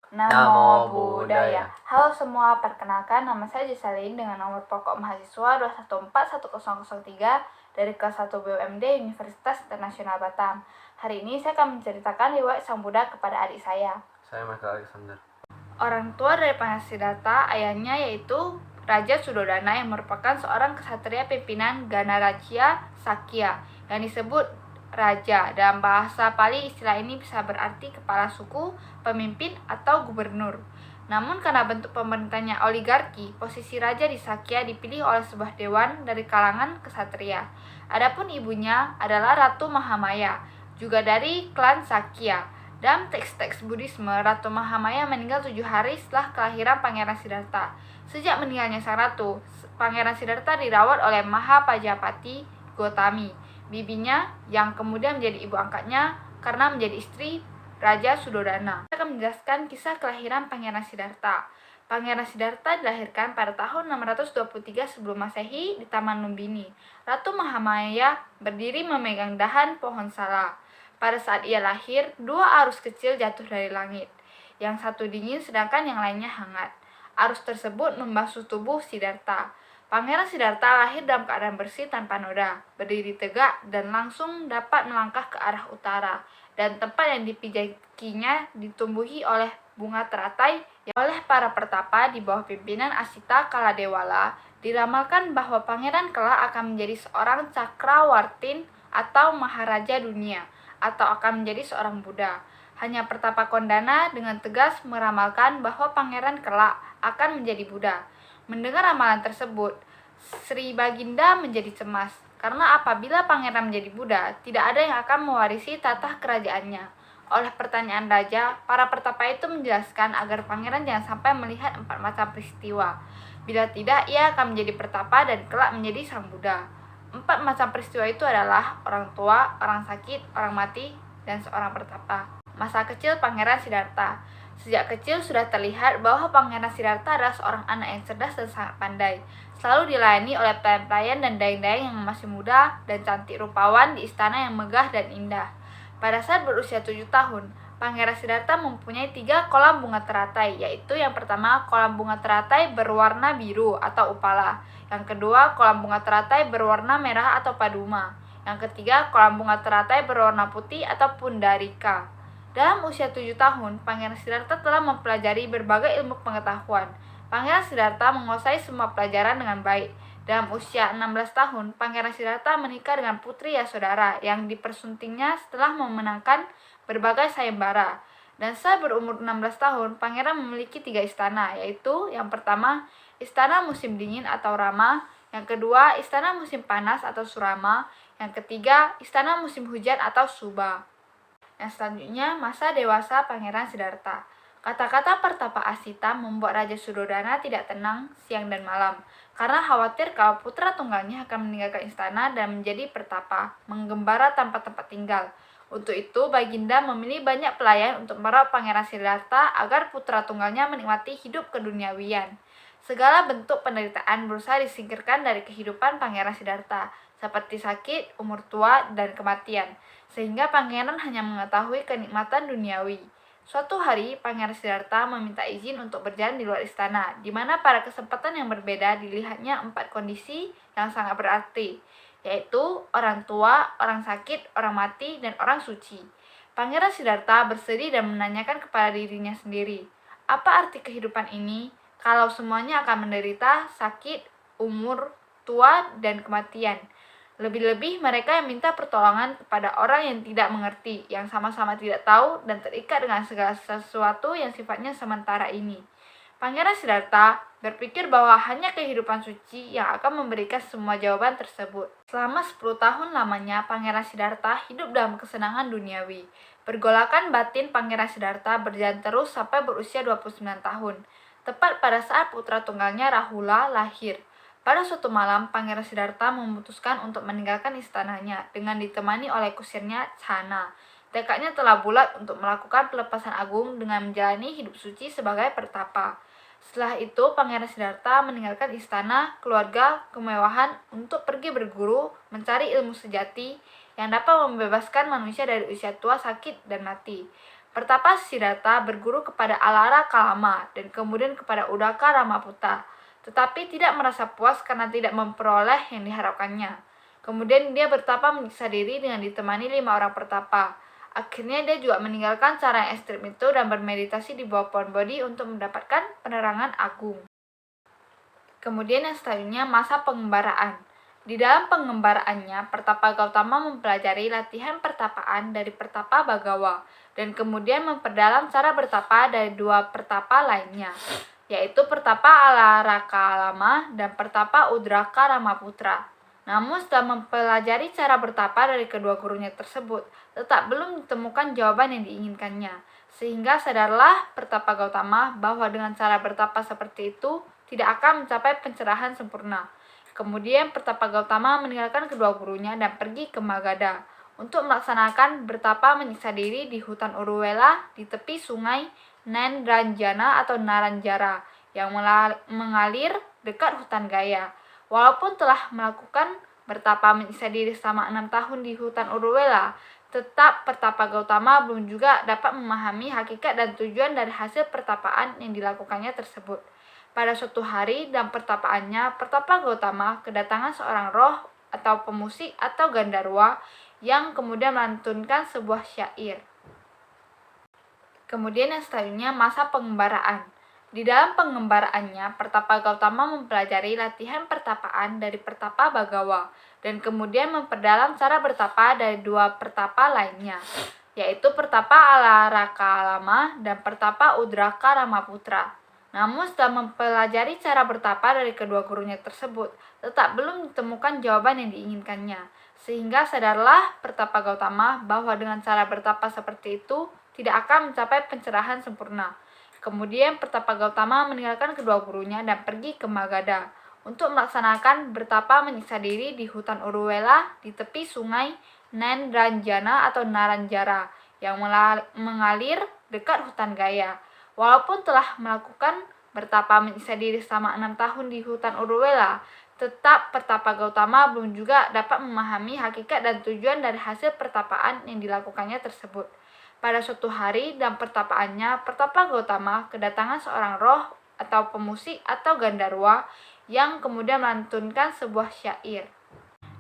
Namo Buddhaya. Halo semua, perkenalkan nama saya Jusalin dengan nomor pokok mahasiswa 2141003 dari kelas 1 BUMD Universitas Internasional Batam. Hari ini saya akan menceritakan riwayat Sang Buddha kepada adik saya. Saya Michael Alexander. Orang tua dari Pangeran Siddhartha, ayahnya yaitu Raja Suddhodana yang merupakan seorang ksatria pimpinan Ganaraja Sakya yang disebut Raja. Dalam bahasa Pali, istilah ini bisa berarti kepala suku, pemimpin, atau gubernur. Namun karena bentuk pemerintahnya oligarki, posisi raja di Sakya dipilih oleh sebuah dewan dari kalangan ksatria. Adapun ibunya adalah Ratu Mahamaya, juga dari klan Sakya. Dalam teks-teks Buddhisme, Ratu Mahamaya meninggal 7 hari setelah kelahiran Pangeran Siddhartha. Sejak meninggalnya sang ratu, Pangeran Siddhartha dirawat oleh Mahapajapati Gotami, bibinya yang kemudian menjadi ibu angkatnya karena menjadi istri Raja Suddhodana. Saya akan menjelaskan kisah kelahiran Pangeran Siddhartha. Pangeran Siddhartha dilahirkan pada tahun 623 sebelum Masehi di Taman Lumbini. Ratu Mahamaya berdiri memegang dahan pohon sala. Pada saat ia lahir, 2 arus kecil jatuh dari langit. Yang satu dingin sedangkan yang lainnya hangat. Arus tersebut membasuh tubuh Siddhartha. Pangeran Siddhartha lahir dalam keadaan bersih tanpa noda, berdiri tegak dan langsung dapat melangkah ke arah utara, dan tempat yang dipijakinya ditumbuhi oleh bunga teratai yang oleh para pertapa di bawah pimpinan Asita Kaladewala. Diramalkan bahwa pangeran kelak akan menjadi seorang cakrawartin atau maharaja dunia, atau akan menjadi seorang Buddha. Hanya pertapa Kondana dengan tegas meramalkan bahwa pangeran kelak akan menjadi Buddha. Mendengar ramalan tersebut, Sri Baginda menjadi cemas, karena apabila pangeran menjadi Buddha, tidak ada yang akan mewarisi tatah kerajaannya. Oleh pertanyaan raja, para pertapa itu menjelaskan agar pangeran jangan sampai melihat 4 macam peristiwa. Bila tidak, ia akan menjadi pertapa dan kelak menjadi sang Buddha. 4 macam peristiwa itu adalah orang tua, orang sakit, orang mati, dan seorang pertapa. Masa kecil Pangeran Siddhartha. Sejak kecil sudah terlihat bahwa Pangeran Siddhartha adalah seorang anak yang cerdas dan sangat pandai. Selalu dilayani oleh pelayan-pelayan dan daeng-daeng yang masih muda dan cantik rupawan di istana yang megah dan indah. Pada saat berusia 7 tahun, Pangeran Siddhartha mempunyai 3 kolam bunga teratai, yaitu yang pertama kolam bunga teratai berwarna biru atau upala, yang kedua kolam bunga teratai berwarna merah atau paduma, yang ketiga kolam bunga teratai berwarna putih atau pundarika. Dalam usia 7 tahun, Pangeran Siddhartha telah mempelajari berbagai ilmu pengetahuan. Pangeran Siddhartha menguasai semua pelajaran dengan baik. Dalam usia 16 tahun, Pangeran Siddhartha menikah dengan Putri Yasodhara yang dipersuntingnya setelah memenangkan berbagai sayembara. Dan saat berumur 16 tahun, Pangeran memiliki 3 istana, yaitu yang pertama, Istana Musim Dingin atau Rama, yang kedua, Istana Musim Panas atau Surama, yang ketiga, Istana Musim Hujan atau Suba. Yang selanjutnya, masa dewasa Pangeran Siddhartha. Kata-kata pertapa Asita membuat Raja Suddhodana tidak tenang siang dan malam, karena khawatir kalau putra tunggalnya akan meninggalkan istana dan menjadi pertapa, menggembara tanpa tempat tinggal. Untuk itu, Baginda memilih banyak pelayan untuk meraup Pangeran Siddhartha agar putra tunggalnya menikmati hidup keduniawian. Segala bentuk penderitaan berusaha disingkirkan dari kehidupan Pangeran Siddhartha, seperti sakit, umur tua, dan kematian, sehingga pangeran hanya mengetahui kenikmatan duniawi. Suatu hari, Pangeran Siddhartha meminta izin untuk berjalan di luar istana, di mana pada kesempatan yang berbeda dilihatnya 4 kondisi yang sangat berarti, yaitu orang tua, orang sakit, orang mati, dan orang suci. Pangeran Siddhartha bersedih dan menanyakan kepada dirinya sendiri, apa arti kehidupan ini kalau semuanya akan menderita, sakit, umur, tua, dan kematian? Lebih-lebih mereka yang minta pertolongan kepada orang yang tidak mengerti, yang sama-sama tidak tahu dan terikat dengan segala sesuatu yang sifatnya sementara ini. Pangeran Siddhartha berpikir bahwa hanya kehidupan suci yang akan memberikan semua jawaban tersebut. Selama 10 tahun lamanya, Pangeran Siddhartha hidup dalam kesenangan duniawi. Pergolakan batin Pangeran Siddhartha berjalan terus sampai berusia 29 tahun, tepat pada saat putra tunggalnya Rahula lahir. Pada suatu malam, Pangeran Siddhartha memutuskan untuk meninggalkan istananya dengan ditemani oleh kusirnya Chana. Tekadnya telah bulat untuk melakukan pelepasan agung dengan menjalani hidup suci sebagai pertapa. Setelah itu, Pangeran Siddhartha meninggalkan istana, keluarga, kemewahan untuk pergi berguru, mencari ilmu sejati yang dapat membebaskan manusia dari usia tua, sakit, dan mati. Pertapa Siddhartha berguru kepada Alara Kalama dan kemudian kepada Udaka Ramaputta, tetapi tidak merasa puas karena tidak memperoleh yang diharapkannya. Kemudian dia bertapa menyiksa diri dengan ditemani 5 orang pertapa. Akhirnya dia juga meninggalkan cara yang ekstrim itu dan bermeditasi di bawah pohon Bodhi untuk mendapatkan penerangan agung. Kemudian yang selanjutnya masa pengembaraan. Di dalam pengembaraannya, Pertapa Gautama mempelajari latihan pertapaan dari Pertapa Bagawa dan kemudian memperdalam cara bertapa dari 2 pertapa lainnya, yaitu Pertapa Alarakalama dan Pertapa Udraka Ramaputra. Namun setelah mempelajari cara bertapa dari kedua gurunya tersebut, tetap belum ditemukan jawaban yang diinginkannya. Sehingga sadarlah Pertapa Gautama bahwa dengan cara bertapa seperti itu tidak akan mencapai pencerahan sempurna. Kemudian Pertapa Gautama meninggalkan kedua gurunya dan pergi ke Magadha untuk melaksanakan bertapa menyiksa diri di hutan Uruwela di tepi sungai Nandranjana atau Naranjara yang mengalir dekat hutan Gaya. Walaupun telah melakukan bertapa menyiksa diri selama 6 tahun di hutan Uruwela, tetap Pertapa Gautama belum juga dapat memahami hakikat dan tujuan dari hasil pertapaan yang dilakukannya tersebut. Pada suatu hari dalam pertapaannya, Pertapa Gautama kedatangan seorang roh atau pemusik atau gandarwa yang kemudian melantunkan sebuah syair. Kemudian yang selanjutnya masa pengembaraan. Di dalam pengembaraannya, Pertapa Gautama mempelajari latihan pertapaan dari Pertapa Bagawa dan kemudian memperdalam cara bertapa dari 2 pertapa lainnya, yaitu Pertapa Alarakalama dan Pertapa Udraka Ramaputra. Namun setelah mempelajari cara bertapa dari kedua gurunya tersebut, tetap belum ditemukan jawaban yang diinginkannya. Sehingga sadarlah Pertapa Gautama bahwa dengan cara bertapa seperti itu tidak akan mencapai pencerahan sempurna. Kemudian Pertapa Gautama meninggalkan kedua gurunya dan pergi ke Magadha untuk melaksanakan bertapa menyiksa diri di hutan Uruwela di tepi sungai Nandranjana atau Naranjara yang mengalir dekat hutan Gaya. Walaupun telah melakukan bertapa menyiksa diri selama 6 tahun di hutan Uruwela, tetap Pertapa Gautama belum juga dapat memahami hakikat dan tujuan dari hasil pertapaan yang dilakukannya tersebut. Pada suatu hari dalam pertapaannya, Pertapa Gautama kedatangan seorang roh atau pemusik atau gandarwa yang kemudian melantunkan sebuah syair.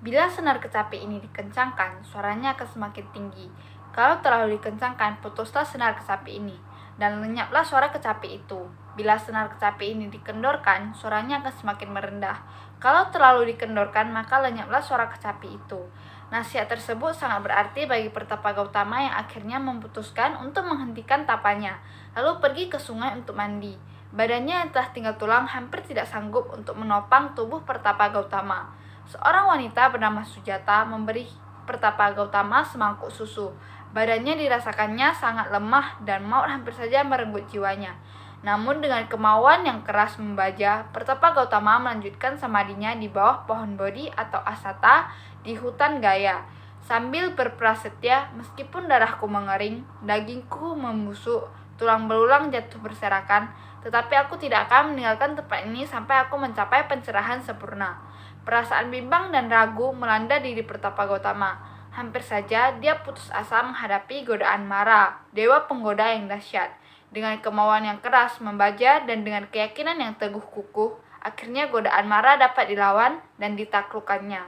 Bila senar kecapi ini dikencangkan, suaranya akan semakin tinggi. Kalau terlalu dikencangkan, putuslah senar kecapi ini dan lenyaplah suara kecapi itu. Bila senar kecapi ini dikendorkan, suaranya akan semakin merendah. Kalau terlalu dikendorkan, maka lenyaplah suara kecapi itu. Nasihat tersebut sangat berarti bagi Pertapa Gautama yang akhirnya memutuskan untuk menghentikan tapanya, lalu pergi ke sungai untuk mandi. Badannya yang telah tinggal tulang hampir tidak sanggup untuk menopang tubuh Pertapa Gautama. Seorang wanita bernama Sujata memberi Pertapa Gautama semangkuk susu. Badannya dirasakannya sangat lemah dan maut hampir saja merenggut jiwanya. Namun dengan kemauan yang keras membaja, Pertapa Gautama melanjutkan samadinya di bawah pohon Bodhi atau Asata di hutan Gaya. Sambil berprasetya, meskipun darahku mengering, dagingku membusuk, tulang belulang jatuh berserakan, tetapi aku tidak akan meninggalkan tempat ini sampai aku mencapai pencerahan sempurna. Perasaan bimbang dan ragu melanda diri Pertapa Gautama. Hampir saja dia putus asa menghadapi godaan Mara, dewa penggoda yang dahsyat. Dengan kemauan yang keras membaja dan dengan keyakinan yang teguh kukuh, akhirnya godaan Mara dapat dilawan dan ditaklukkannya.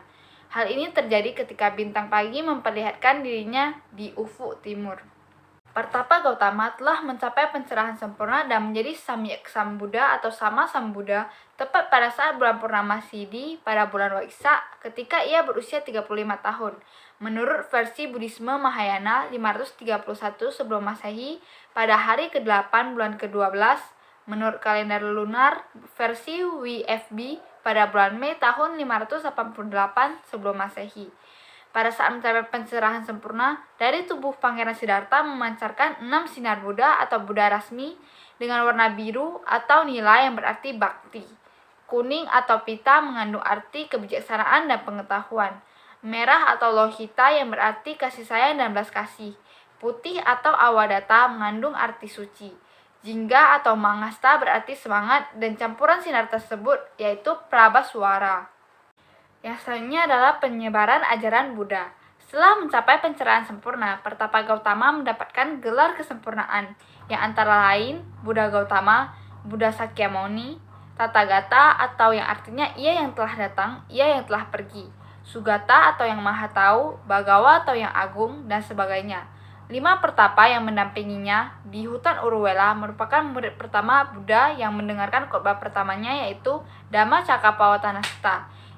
Hal ini terjadi ketika bintang pagi memperlihatkan dirinya di ufuk timur. Pertapa Gautama telah mencapai pencerahan sempurna dan menjadi Samyak Sambuddha atau Sama Sambuddha tepat pada saat bulan purnama Sidhi pada bulan Waisak ketika ia berusia 35 tahun. Menurut versi Buddhisme Mahayana 531 sebelum Masehi pada hari ke-8 bulan ke-12, menurut kalender lunar versi WFB pada bulan Mei tahun 588 sebelum Masehi. Pada saat mencapai pencerahan sempurna, dari tubuh Pangeran Siddhartha memancarkan 6 sinar Buddha atau Buddha rasmi dengan warna biru atau nila yang berarti bakti. Kuning atau pita mengandung arti kebijaksanaan dan pengetahuan. Merah atau lohita yang berarti kasih sayang dan belas kasih. Putih atau awadata mengandung arti suci. Jingga atau mangasta berarti semangat dan campuran sinar tersebut yaitu Prabhaswara. Yang selanjutnya adalah penyebaran ajaran Buddha. Setelah mencapai pencerahan sempurna, Pertapa Gautama mendapatkan gelar kesempurnaan, yang antara lain Buddha Gautama, Buddha Sakyamuni, Tathagata atau yang artinya ia yang telah datang, ia yang telah pergi, Sugata atau yang maha tahu, Bagawa atau yang agung, dan sebagainya. 5 pertapa yang mendampinginya di hutan Uruwela merupakan murid pertama Buddha yang mendengarkan khotbah pertamanya, yaitu Dhamma Cakkappavattana,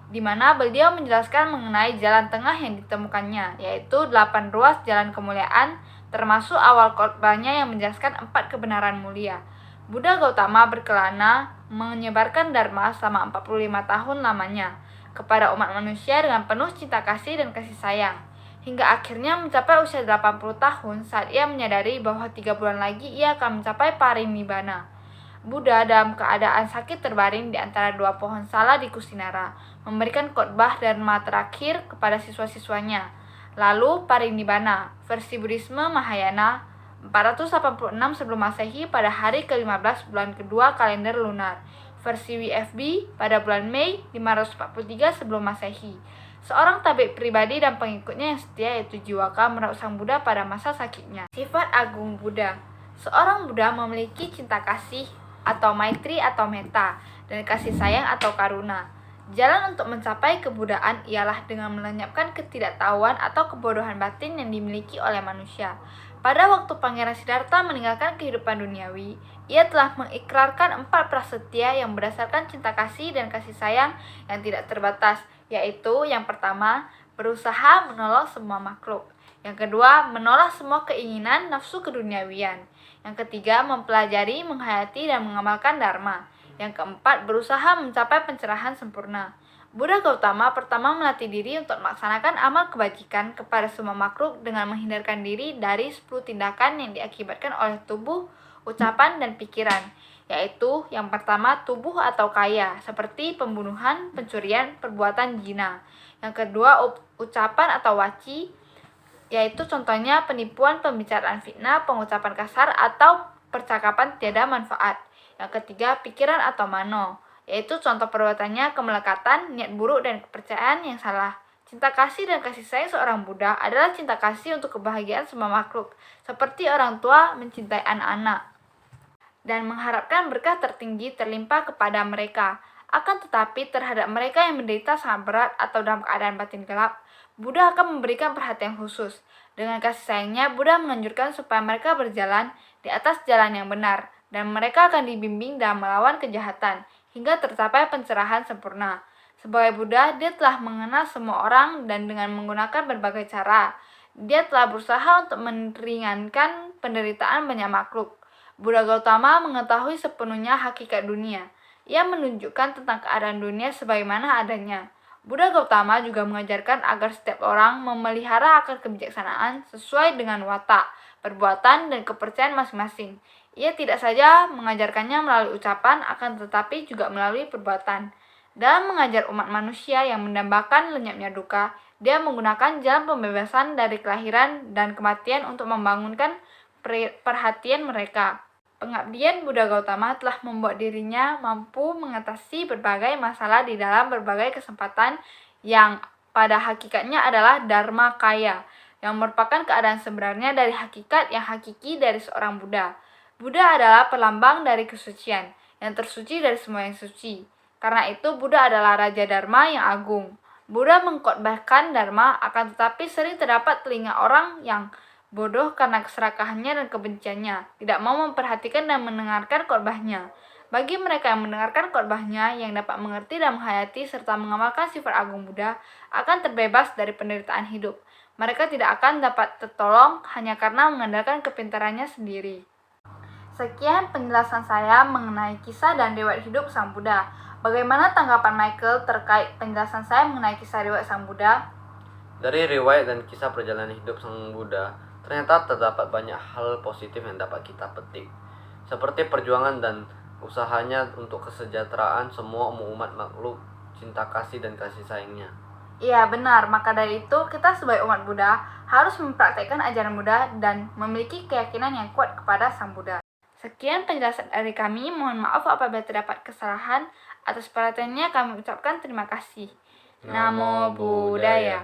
di mana beliau menjelaskan mengenai jalan tengah yang ditemukannya, yaitu 8 ruas jalan kemuliaan, termasuk awal khotbahnya yang menjelaskan 4 kebenaran mulia. Buddha Gautama berkelana menyebarkan Dharma selama 45 tahun lamanya kepada umat manusia dengan penuh cinta kasih dan kasih sayang, hingga akhirnya mencapai usia 80 tahun saat ia menyadari bahwa 3 bulan lagi ia akan mencapai parinibbana. Buddha dalam keadaan sakit terbaring di antara 2 pohon sala di Kusinara, memberikan khotbah Dharma terakhir kepada siswa-siswanya. Lalu parinibbana, versi Buddhisme Mahayana, 486 sebelum Masehi pada hari ke-15 bulan kedua kalender lunar, versi WFB pada bulan Mei 543 sebelum Masehi. Seorang tabib pribadi dan pengikutnya yang setia, yaitu Jiwaka, merawat sang Buddha pada masa sakitnya. Sifat agung Buddha. Seorang Buddha memiliki cinta kasih atau maitri atau metta, dan kasih sayang atau karuna. Jalan untuk mencapai kebudaan ialah dengan melenyapkan ketidaktahuan atau kebodohan batin yang dimiliki oleh manusia. Pada waktu Pangeran Siddhartha meninggalkan kehidupan duniawi, ia telah mengikrarkan 4 prasetya yang berdasarkan cinta kasih dan kasih sayang yang tidak terbatas, yaitu yang pertama, berusaha menolong semua makhluk. Yang kedua, menolak semua keinginan nafsu keduniawian. Yang ketiga, mempelajari, menghayati, dan mengamalkan dharma. Yang keempat, berusaha mencapai pencerahan sempurna. Buddha Gautama pertama melatih diri untuk melaksanakan amal kebajikan kepada semua makhluk dengan menghindarkan diri dari 10 tindakan yang diakibatkan oleh tubuh, ucapan, dan pikiran, yaitu yang pertama tubuh atau kaya, seperti pembunuhan, pencurian, perbuatan zina. Yang kedua ucapan atau waci, yaitu contohnya penipuan, pembicaraan fitnah, pengucapan kasar, atau percakapan tiada manfaat. Yang ketiga pikiran atau mano, yaitu contoh perbuatannya kemelekatan, niat buruk, dan kepercayaan yang salah. Cinta kasih dan kasih sayang seorang Buddha adalah cinta kasih untuk kebahagiaan semua makhluk, seperti orang tua mencintai anak-anak dan mengharapkan berkah tertinggi terlimpah kepada mereka. Akan tetapi terhadap mereka yang menderita sangat berat atau dalam keadaan batin gelap, Buddha akan memberikan perhatian khusus. Dengan kasih sayangnya, Buddha menganjurkan supaya mereka berjalan di atas jalan yang benar, dan mereka akan dibimbing dalam melawan kejahatan, hingga tercapai pencerahan sempurna. Sebagai Buddha, dia telah mengenal semua orang dan dengan menggunakan berbagai cara, dia telah berusaha untuk meringankan penderitaan banyak makhluk. Buddha Gautama mengetahui sepenuhnya hakikat dunia. Ia menunjukkan tentang keadaan dunia sebagaimana adanya. Buddha Gautama juga mengajarkan agar setiap orang memelihara akal kebijaksanaan sesuai dengan watak, perbuatan, dan kepercayaan masing-masing. Ia tidak saja mengajarkannya melalui ucapan, akan tetapi juga melalui perbuatan. Dalam mengajar umat manusia yang mendambakan lenyapnya duka, dia menggunakan jalan pembebasan dari kelahiran dan kematian untuk membangunkan perhatian mereka. Pengabdian Buddha Gautama telah membuat dirinya mampu mengatasi berbagai masalah di dalam berbagai kesempatan yang pada hakikatnya adalah Dharma Kaya, yang merupakan keadaan sebenarnya dari hakikat yang hakiki dari seorang Buddha. Buddha adalah pelambang dari kesucian, yang tersuci dari semua yang suci. Karena itu Buddha adalah Raja Dharma yang agung. Buddha mengkhotbahkan Dharma, akan tetapi sering terdapat telinga orang yang bodoh karena keserakahannya dan kebenciannya, tidak mau memperhatikan dan mendengarkan khotbahnya. Bagi mereka yang mendengarkan khotbahnya, yang dapat mengerti dan menghayati serta mengamalkan sifat agung Buddha, akan terbebas dari penderitaan hidup. Mereka tidak akan dapat tertolong hanya karena mengandalkan kepintarannya sendiri. Sekian penjelasan saya mengenai kisah dan riwayat hidup Sang Buddha. Bagaimana tanggapan Michael terkait penjelasan saya mengenai kisah riwayat Sang Buddha? Dari riwayat dan kisah perjalanan hidup Sang Buddha, ternyata terdapat banyak hal positif yang dapat kita petik, seperti perjuangan dan usahanya untuk kesejahteraan semua umat makhluk, cinta kasih dan kasih sayangnya. Iya benar, maka dari itu kita sebagai umat Buddha harus mempraktekkan ajaran Buddha dan memiliki keyakinan yang kuat kepada Sang Buddha. Sekian penjelasan dari kami, mohon maaf apabila terdapat kesalahan. Atas perhatiannya kami ucapkan terima kasih. Namo Buddhaya.